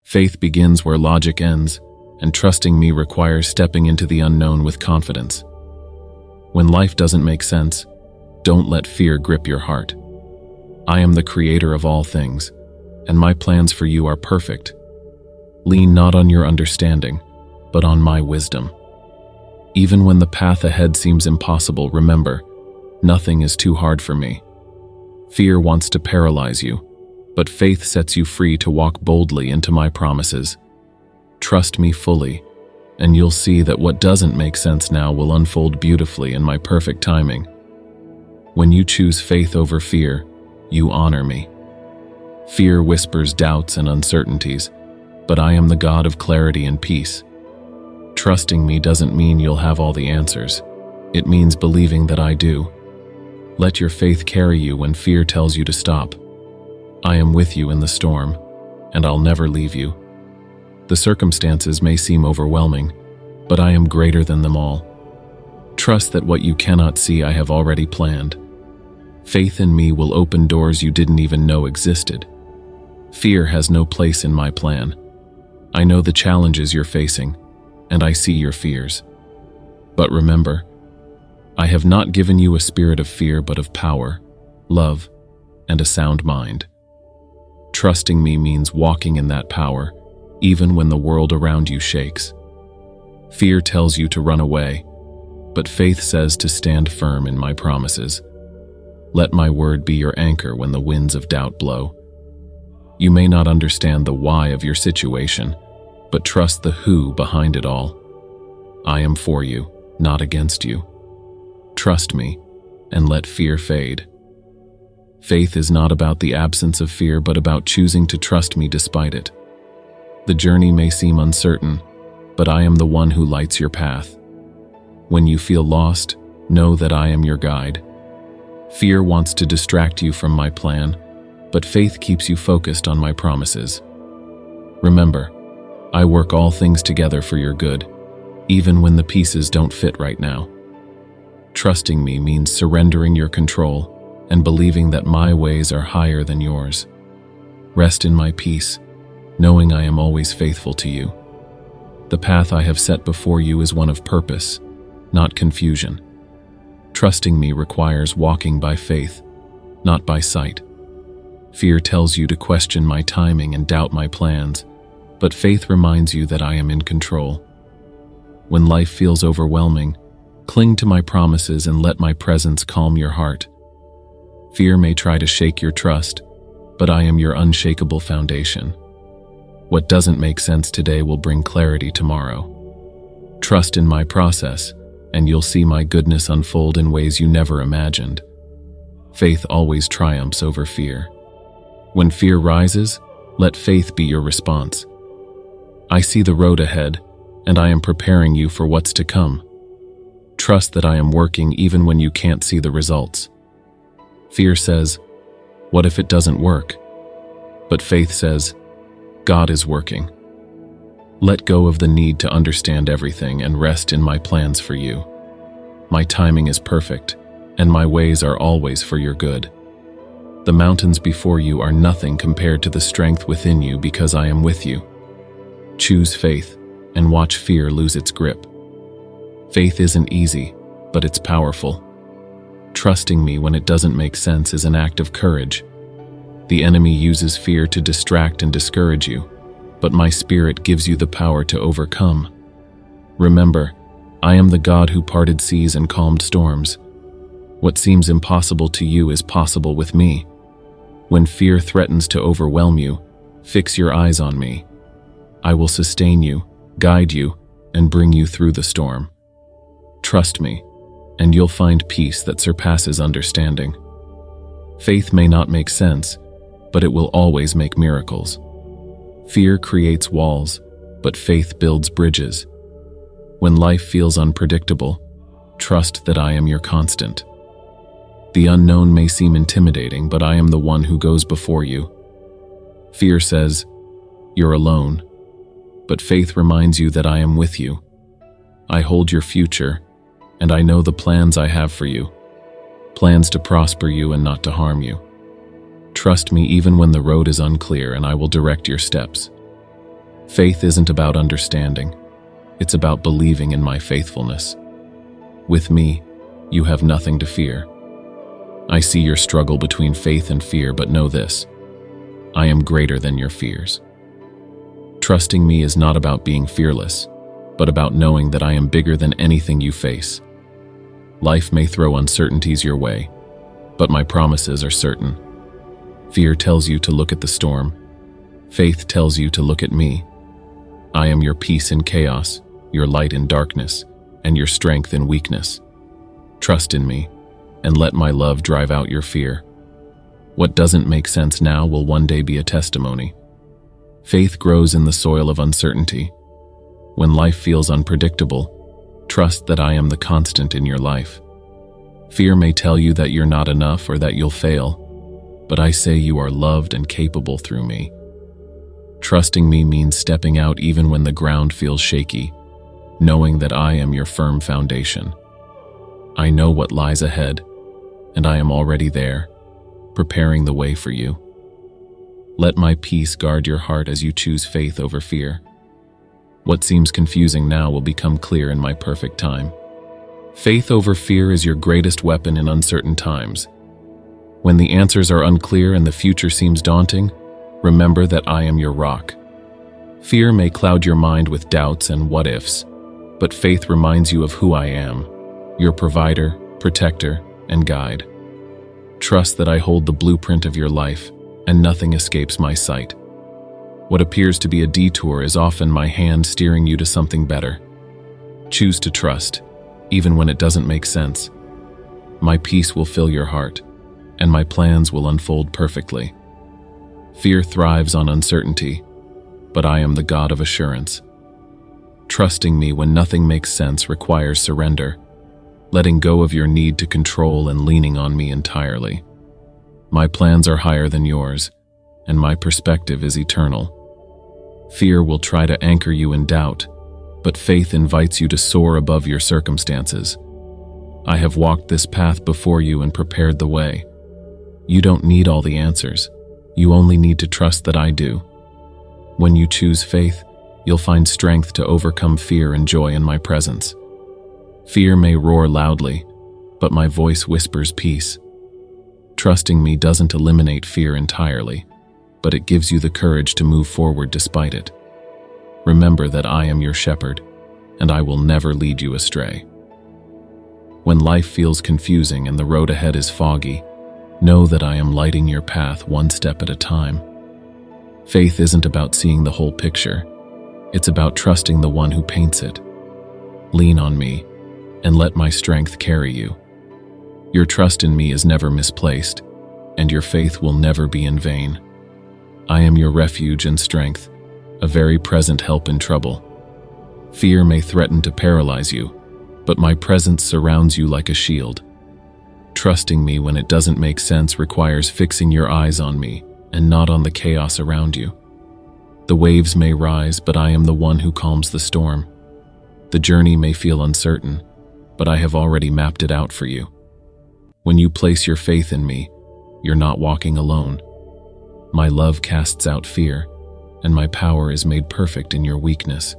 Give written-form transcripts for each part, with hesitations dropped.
Faith begins where logic ends, and trusting me requires stepping into the unknown with confidence. When life doesn't make sense, don't let fear grip your heart. I am the creator of all things, and my plans for you are perfect. Lean not on your understanding, but on my wisdom. Even when the path ahead seems impossible, remember, nothing is too hard for me. Fear wants to paralyze you, but faith sets you free to walk boldly into my promises. Trust me fully, and you'll see that what doesn't make sense now will unfold beautifully in my perfect timing. When you choose faith over fear, you honor me. Fear whispers doubts and uncertainties, but I am the God of clarity and peace. Trusting me doesn't mean you'll have all the answers. It means believing that I do. Let your faith carry you when fear tells you to stop. I am with you in the storm, and I'll never leave you. The circumstances may seem overwhelming, but I am greater than them all. Trust that what you cannot see I have already planned. Faith in me will open doors you didn't even know existed. Fear has no place in my plan. I know the challenges you're facing, and I see your fears. But remember, I have not given you a spirit of fear but of power, love, and a sound mind. Trusting me means walking in that power, even when the world around you shakes. Fear tells you to run away, but faith says to stand firm in my promises. Let my word be your anchor when the winds of doubt blow. You may not understand the why of your situation, but trust the who behind it all. I am for you, not against you. Trust me, and let fear fade. Faith is not about the absence of fear, but about choosing to trust me despite it. The journey may seem uncertain, but I am the one who lights your path. When you feel lost, know that I am your guide. Fear wants to distract you from my plan, but faith keeps you focused on my promises. Remember, I work all things together for your good, even when the pieces don't fit right now. Trusting me means surrendering your control and believing that my ways are higher than yours. Rest in my peace, knowing I am always faithful to you. The path I have set before you is one of purpose, not confusion. Trusting me requires walking by faith, not by sight. Fear tells you to question my timing and doubt my plans, but faith reminds you that I am in control. When life feels overwhelming, cling to my promises and let my presence calm your heart. Fear may try to shake your trust, but I am your unshakable foundation. What doesn't make sense today will bring clarity tomorrow. Trust in my process, and you'll see my goodness unfold in ways you never imagined. Faith always triumphs over fear. When fear rises, let faith be your response. I see the road ahead, and I am preparing you for what's to come. Trust that I am working even when you can't see the results. Fear says, "What if it doesn't work?" But faith says, "God is working." Let go of the need to understand everything and rest in my plans for you. My timing is perfect, and my ways are always for your good. The mountains before you are nothing compared to the strength within you because I am with you. Choose faith and watch fear lose its grip. Faith isn't easy, but it's powerful. Trusting me when it doesn't make sense is an act of courage. The enemy uses fear to distract and discourage you, but my spirit gives you the power to overcome. Remember, I am the God who parted seas and calmed storms. What seems impossible to you is possible with me. When fear threatens to overwhelm you, fix your eyes on me. I will sustain you, guide you, and bring you through the storm. Trust me, and you'll find peace that surpasses understanding. Faith may not make sense, but it will always make miracles. Fear creates walls, but faith builds bridges. When life feels unpredictable, trust that I am your constant. The unknown may seem intimidating, but I am the one who goes before you. Fear says, "You're alone," but faith reminds you that I am with you. I hold your future, and I know the plans I have for you. Plans to prosper you and not to harm you. Trust me even when the road is unclear, and I will direct your steps. Faith isn't about understanding. It's about believing in my faithfulness. With me, you have nothing to fear. I see your struggle between faith and fear, but know this: I am greater than your fears. Trusting me is not about being fearless, but about knowing that I am bigger than anything you face. Life may throw uncertainties your way, but my promises are certain. Fear tells you to look at the storm. Faith tells you to look at me. I am your peace in chaos, your light in darkness, and your strength in weakness. Trust in me, and let my love drive out your fear. What doesn't make sense now will one day be a testimony. Faith grows in the soil of uncertainty. When life feels unpredictable, trust that I am the constant in your life. Fear may tell you that you're not enough or that you'll fail, but I say you are loved and capable through me. Trusting me means stepping out even when the ground feels shaky, knowing that I am your firm foundation. I know what lies ahead, and I am already there, preparing the way for you. Let my peace guard your heart as you choose faith over fear. What seems confusing now will become clear in my perfect time. Faith over fear is your greatest weapon in uncertain times. When the answers are unclear and the future seems daunting, remember that I am your rock. Fear may cloud your mind with doubts and what-ifs, but faith reminds you of who I am, your provider, protector, and guide. Trust that I hold the blueprint of your life, and nothing escapes my sight. What appears to be a detour is often my hand steering you to something better. Choose to trust, even when it doesn't make sense. My peace will fill your heart, and my plans will unfold perfectly. Fear thrives on uncertainty, but I am the God of assurance. Trusting me when nothing makes sense requires surrender, letting go of your need to control and leaning on me entirely. My plans are higher than yours, and my perspective is eternal. Fear will try to anchor you in doubt, but faith invites you to soar above your circumstances. I have walked this path before you and prepared the way. You don't need all the answers. You only need to trust that I do. When you choose faith, you'll find strength to overcome fear and joy in my presence. Fear may roar loudly, but my voice whispers peace. Trusting me doesn't eliminate fear entirely, but it gives you the courage to move forward despite it. Remember that I am your shepherd, and I will never lead you astray. When life feels confusing and the road ahead is foggy, know that I am lighting your path one step at a time. Faith isn't about seeing the whole picture. It's about trusting the one who paints it. Lean on me, and let my strength carry you. Your trust in me is never misplaced, and your faith will never be in vain. I am your refuge and strength, a very present help in trouble. Fear may threaten to paralyze you, but my presence surrounds you like a shield. Trusting me when it doesn't make sense requires fixing your eyes on me and not on the chaos around you. The waves may rise, but I am the one who calms the storm. The journey may feel uncertain, but I have already mapped it out for you. When you place your faith in me, you're not walking alone. My love casts out fear, and my power is made perfect in your weakness.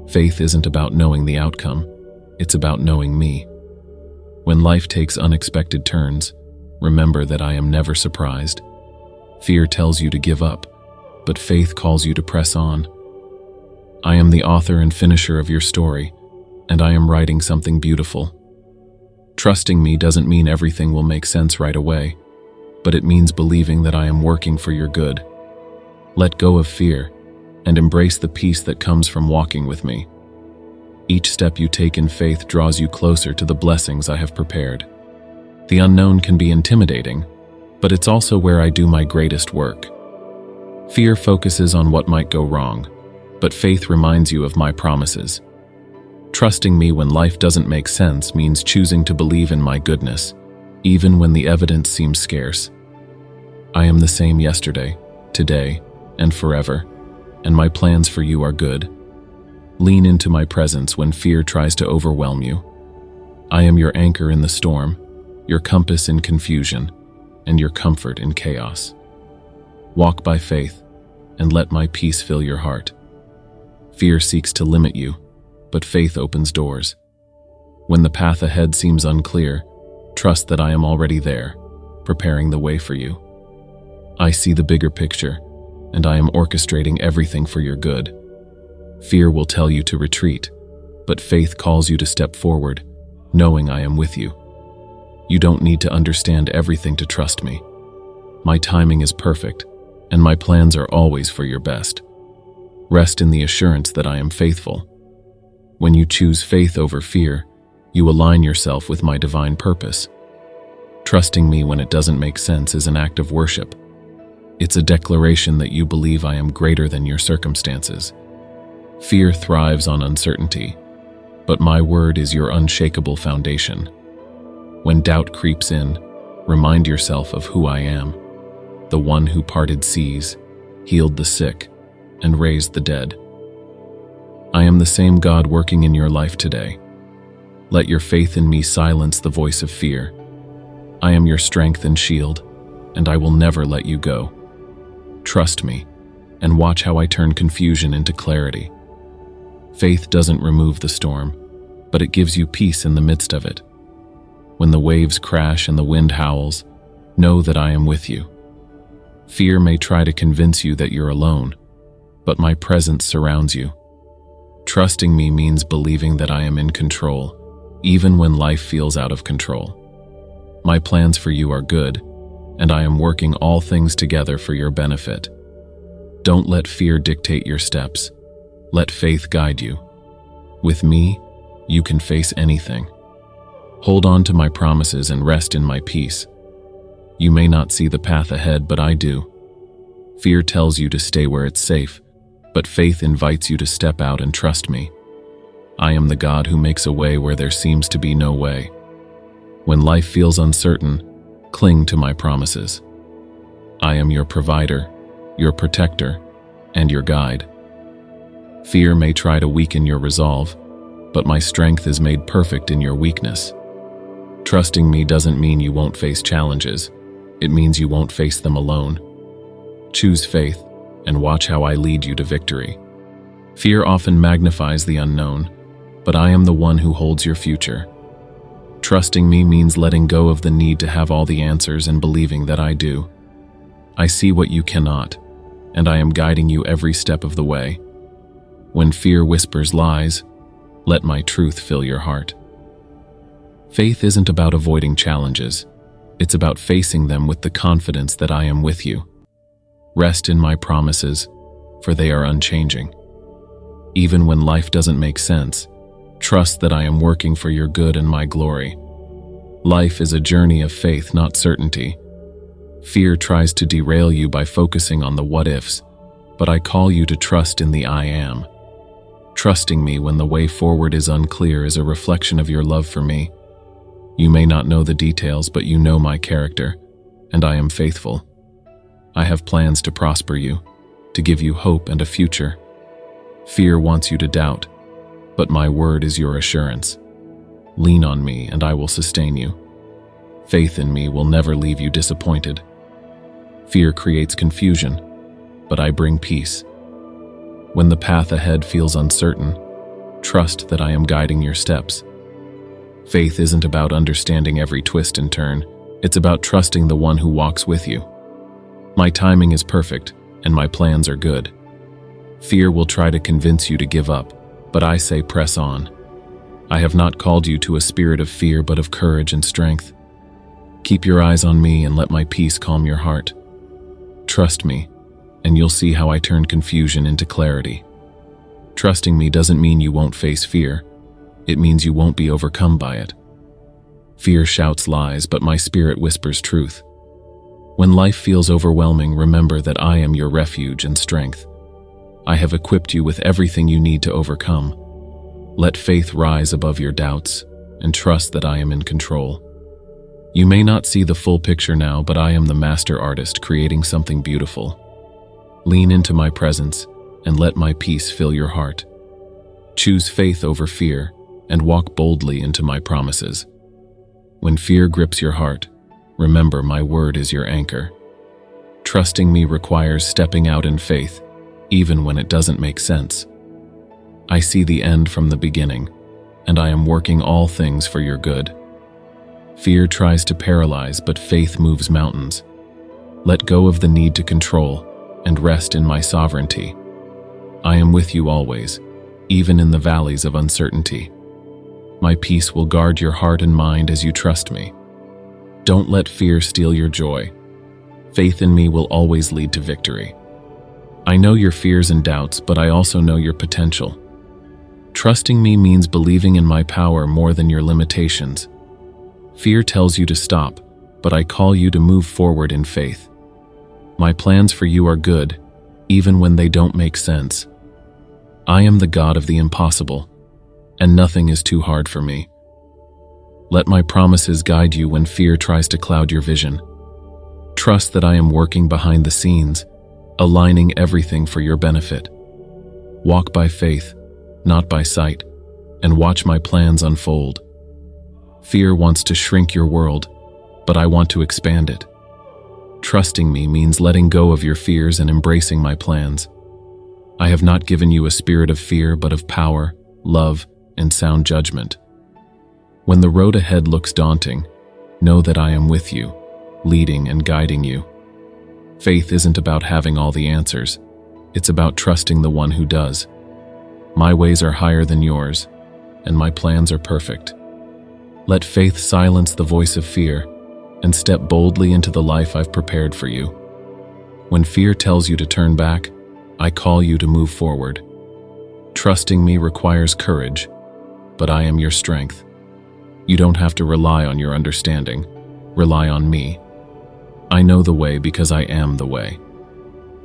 Faith isn't about knowing the outcome, it's about knowing me. When life takes unexpected turns, remember that I am never surprised. Fear tells you to give up, but faith calls you to press on. I am the author and finisher of your story, and I am writing something beautiful. Trusting me doesn't mean everything will make sense right away, but it means believing that I am working for your good. Let go of fear, and embrace the peace that comes from walking with me. Each step you take in faith draws you closer to the blessings I have prepared. The unknown can be intimidating, but it's also where I do my greatest work. Fear focuses on what might go wrong, but faith reminds you of my promises. Trusting me when life doesn't make sense means choosing to believe in my goodness, even when the evidence seems scarce. I am the same yesterday, today, and forever, and my plans for you are good. Lean into my presence when fear tries to overwhelm you. I am your anchor in the storm, your compass in confusion, and your comfort in chaos. Walk by faith, and let my peace fill your heart. Fear seeks to limit you, but faith opens doors. When the path ahead seems unclear, trust that I am already there, preparing the way for you. I see the bigger picture, and I am orchestrating everything for your good. Fear will tell you to retreat, but faith calls you to step forward, knowing I am with you. You don't need to understand everything to trust me. My timing is perfect, and my plans are always for your best. Rest in the assurance that I am faithful. When you choose faith over fear, you align yourself with my divine purpose. Trusting me when it doesn't make sense is an act of worship. It's a declaration that you believe I am greater than your circumstances. Fear thrives on uncertainty, but my word is your unshakable foundation. When doubt creeps in, remind yourself of who I am, the one who parted seas, healed the sick, and raised the dead. I am the same God working in your life today. Let your faith in me silence the voice of fear. I am your strength and shield, and I will never let you go. Trust me, and watch how I turn confusion into clarity. Faith doesn't remove the storm, but it gives you peace in the midst of it. When the waves crash and the wind howls, know that I am with you. Fear may try to convince you that you're alone, but my presence surrounds you. Trusting me means believing that I am in control, even when life feels out of control. My plans for you are good, and I am working all things together for your benefit. Don't let fear dictate your steps. Let faith guide you. With me, you can face anything. Hold on to my promises and rest in my peace. You may not see the path ahead, but I do. Fear tells you to stay where it's safe, but faith invites you to step out and trust me. I am the God who makes a way where there seems to be no way. When life feels uncertain, cling to my promises. I am your provider, your protector, and your guide. Fear may try to weaken your resolve, but my strength is made perfect in your weakness. Trusting me doesn't mean you won't face challenges. It means you won't face them alone. Choose faith, and watch how I lead you to victory. Fear often magnifies the unknown, but I am the one who holds your future. Trusting me means letting go of the need to have all the answers and believing that I do. I see what you cannot, and I am guiding you every step of the way. When fear whispers lies, let my truth fill your heart. Faith isn't about avoiding challenges. It's about facing them with the confidence that I am with you. Rest in my promises, for they are unchanging. Even when life doesn't make sense, trust that I am working for your good and my glory. Life is a journey of faith, not certainty. Fear tries to derail you by focusing on the what-ifs, but I call you to trust in the I am. Trusting me when the way forward is unclear is a reflection of your love for me. You may not know the details, but you know my character, and I am faithful. I have plans to prosper you, to give you hope and a future. Fear wants you to doubt, but my word is your assurance. Lean on me, and I will sustain you. Faith in me will never leave you disappointed. Fear creates confusion, but I bring peace. When the path ahead feels uncertain, trust that I am guiding your steps. Faith isn't about understanding every twist and turn. It's about trusting the one who walks with you. My timing is perfect, and my plans are good. Fear will try to convince you to give up, but I say press on. I have not called you to a spirit of fear, but of courage and strength. Keep your eyes on me and let my peace calm your heart. Trust me, and you'll see how I turn confusion into clarity. Trusting me doesn't mean you won't face fear. It means you won't be overcome by it. Fear shouts lies, but my spirit whispers truth. When life feels overwhelming, remember that I am your refuge and strength. I have equipped you with everything you need to overcome. Let faith rise above your doubts, and trust that I am in control. You may not see the full picture now, but I am the master artist creating something beautiful. Lean into my presence, and let my peace fill your heart. Choose faith over fear, and walk boldly into my promises. When fear grips your heart, remember my word is your anchor. Trusting me requires stepping out in faith, even when it doesn't make sense. I see the end from the beginning, and I am working all things for your good. Fear tries to paralyze, but faith moves mountains. Let go of the need to control and rest in my sovereignty. I am with you always, even in the valleys of uncertainty. My peace will guard your heart and mind as you trust me. Don't let fear steal your joy. Faith in me will always lead to victory. I know your fears and doubts, but I also know your potential. Trusting me means believing in my power more than your limitations. Fear tells you to stop, but I call you to move forward in faith. My plans for you are good, even when they don't make sense. I am the God of the impossible, and nothing is too hard for me. Let my promises guide you when fear tries to cloud your vision. Trust that I am working behind the scenes, aligning everything for your benefit. Walk by faith, not by sight, and watch my plans unfold. Fear wants to shrink your world, but I want to expand it. Trusting me means letting go of your fears and embracing my plans. I have not given you a spirit of fear, but of power, love, and sound judgment. When the road ahead looks daunting, know that I am with you, leading and guiding you. Faith isn't about having all the answers. It's about trusting the one who does. My ways are higher than yours, and my plans are perfect. Let faith silence the voice of fear and step boldly into the life I've prepared for you. When fear tells you to turn back, I call you to move forward. Trusting me requires courage, but I am your strength. You don't have to rely on your understanding. Rely on me. I know the way because I am the way.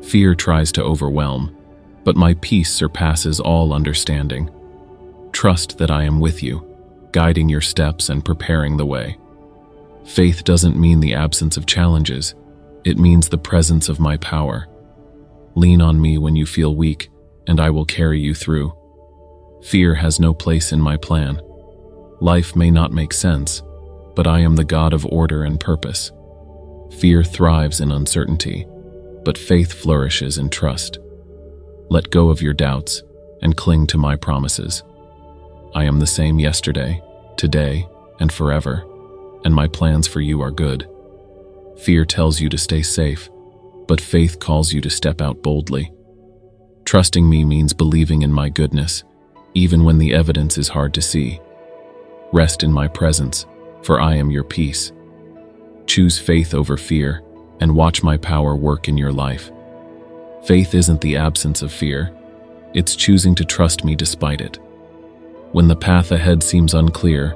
Fear tries to overwhelm, but my peace surpasses all understanding. Trust that I am with you, guiding your steps and preparing the way. Faith doesn't mean the absence of challenges. It means the presence of my power. Lean on me when you feel weak, and I will carry you through. Fear has no place in my plan. Life may not make sense, but I am the God of order and purpose. Fear thrives in uncertainty, but faith flourishes in trust. Let go of your doubts and cling to my promises. I am the same yesterday, today, and forever, and my plans for you are good. Fear tells you to stay safe, but faith calls you to step out boldly. Trusting me means believing in my goodness, even when the evidence is hard to see. Rest in my presence, for I am your peace. Choose faith over fear, and watch my power work in your life. Faith isn't the absence of fear. It's choosing to trust me despite it. When the path ahead seems unclear,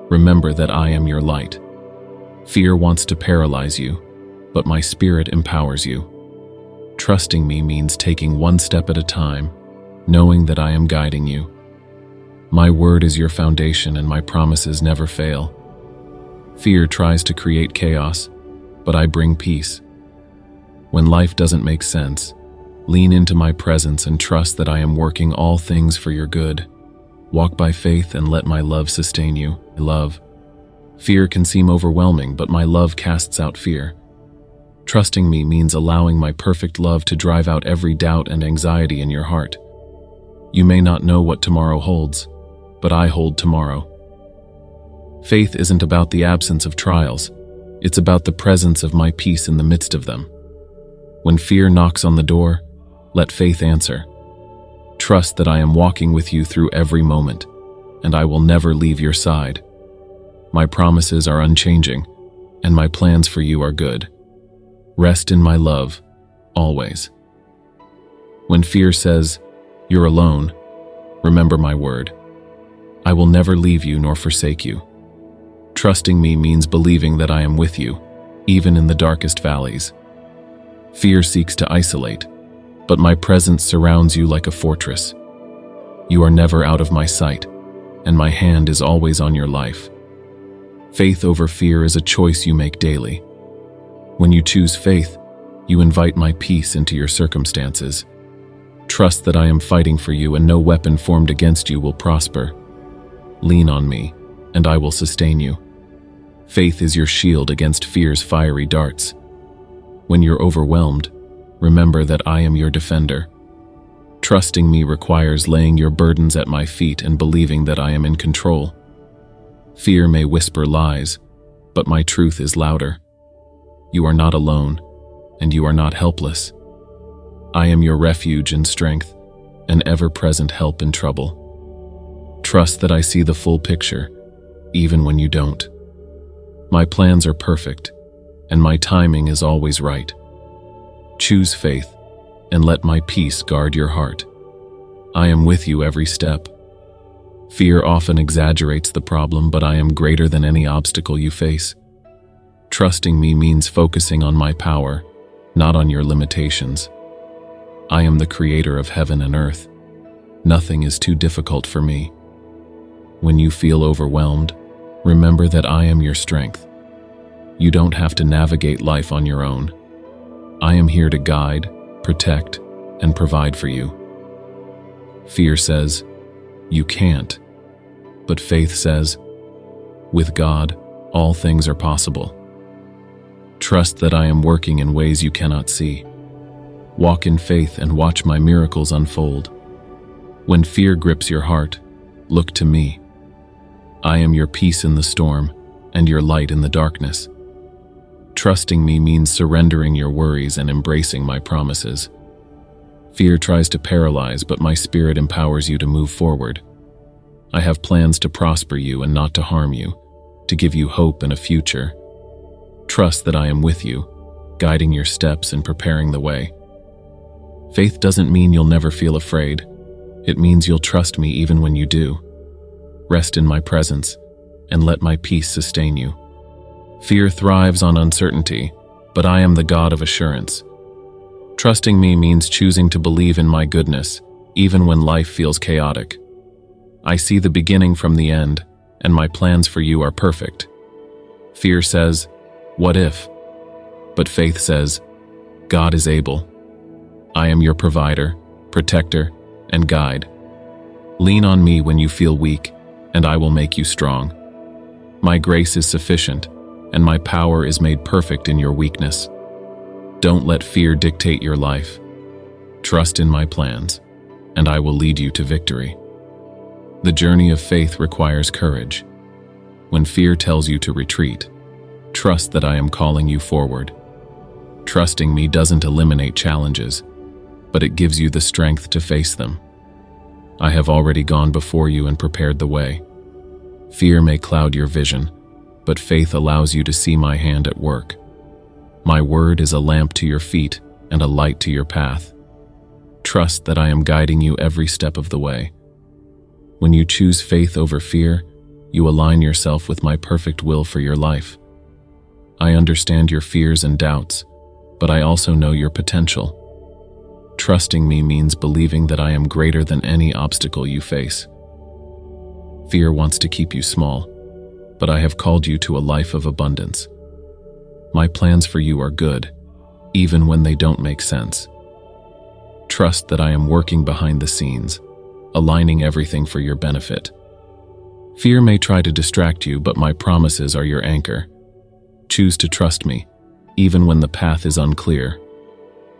remember that I am your light. Fear wants to paralyze you, but my spirit empowers you. Trusting me means taking one step at a time, knowing that I am guiding you. My word is your foundation, and my promises never fail. Fear tries to create chaos, but I bring peace. When life doesn't make sense, lean into my presence and trust that I am working all things for your good. Walk by faith and let my love sustain you. Love. Fear can seem overwhelming, but my love casts out fear. Trusting me means allowing my perfect love to drive out every doubt and anxiety in your heart. You may not know what tomorrow holds, but I hold tomorrow. Faith isn't about the absence of trials. It's about the presence of my peace in the midst of them. When fear knocks on the door, let faith answer. Trust that I am walking with you through every moment, and I will never leave your side. My promises are unchanging, and my plans for you are good. Rest in my love, always. When fear says, "You're alone," remember my word. I will never leave you nor forsake you. Trusting me means believing that I am with you, even in the darkest valleys. Fear seeks to isolate, but my presence surrounds you like a fortress. You are never out of my sight, and my hand is always on your life. Faith over fear is a choice you make daily. When you choose faith, you invite my peace into your circumstances. Trust that I am fighting for you, and no weapon formed against you will prosper. Lean on me, and I will sustain you. Faith is your shield against fear's fiery darts. When you're overwhelmed, remember that I am your defender. Trusting me requires laying your burdens at my feet and believing that I am in control. Fear may whisper lies, but my truth is louder. You are not alone, and you are not helpless. I am your refuge and strength, an ever-present help in trouble. Trust that I see the full picture, even when you don't. My plans are perfect, and my timing is always right. Choose faith, and let my peace guard your heart. I am with you every step. Fear often exaggerates the problem, but I am greater than any obstacle you face. Trusting me means focusing on my power, not on your limitations. I am the creator of heaven and earth. Nothing is too difficult for me. When you feel overwhelmed, remember that I am your strength. You don't have to navigate life on your own. I am here to guide, protect, and provide for you. Fear says, you can't. But faith says, with God, all things are possible. Trust that I am working in ways you cannot see. Walk in faith and watch my miracles unfold. When fear grips your heart, look to me. I am your peace in the storm and your light in the darkness. Trusting me means surrendering your worries and embracing my promises. Fear tries to paralyze, but my spirit empowers you to move forward. I have plans to prosper you and not to harm you, to give you hope and a future. Trust that I am with you, guiding your steps and preparing the way. Faith doesn't mean you'll never feel afraid. It means you'll trust me even when you do. Rest in my presence, and let my peace sustain you. Fear thrives on uncertainty, but I am the God of assurance. Trusting me means choosing to believe in my goodness, even when life feels chaotic. I see the beginning from the end, and my plans for you are perfect. Fear says, what if? But faith says, God is able. I am your provider, protector, and guide. Lean on me when you feel weak, and I will make you strong. My grace is sufficient, and my power is made perfect in your weakness. Don't let fear dictate your life. Trust in my plans, and I will lead you to victory. The journey of faith requires courage. When fear tells you to retreat, trust that I am calling you forward. Trusting me doesn't eliminate challenges, but it gives you the strength to face them. I have already gone before you and prepared the way. Fear may cloud your vision, but faith allows you to see my hand at work. My word is a lamp to your feet and a light to your path. Trust that I am guiding you every step of the way. When you choose faith over fear, you align yourself with my perfect will for your life. I understand your fears and doubts, but I also know your potential. Trusting me means believing that I am greater than any obstacle you face. Fear wants to keep you small, but I have called you to a life of abundance. My plans for you are good, even when they don't make sense. Trust that I am working behind the scenes, aligning everything for your benefit. Fear may try to distract you, but my promises are your anchor. Choose to trust me, even when the path is unclear.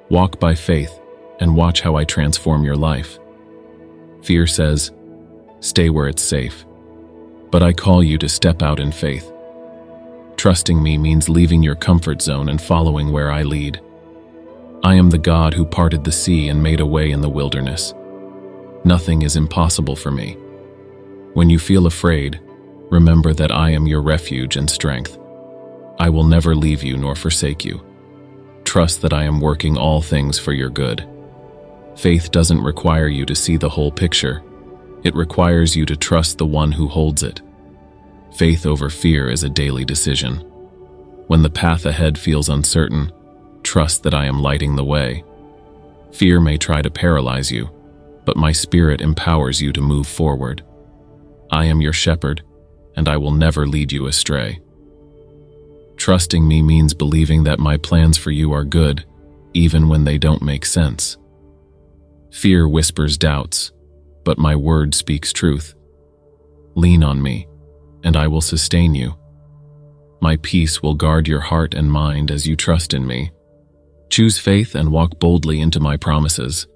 Walk by faith and watch how I transform your life. Fear says, stay where it's safe. But I call you to step out in faith. Trusting me means leaving your comfort zone and following where I lead. I am the God who parted the sea and made a way in the wilderness. Nothing is impossible for me. When you feel afraid, remember that I am your refuge and strength. I will never leave you nor forsake you. Trust that I am working all things for your good. Faith doesn't require you to see the whole picture. It requires you to trust the one who holds it. Faith over fear is a daily decision. When the path ahead feels uncertain, trust that I am lighting the way. Fear may try to paralyze you, but my spirit empowers you to move forward. I am your shepherd, and I will never lead you astray. Trusting me means believing that my plans for you are good, even when they don't make sense. Fear whispers doubts, but my word speaks truth. Lean on me, and I will sustain you. My peace will guard your heart and mind as you trust in me. Choose faith and walk boldly into my promises.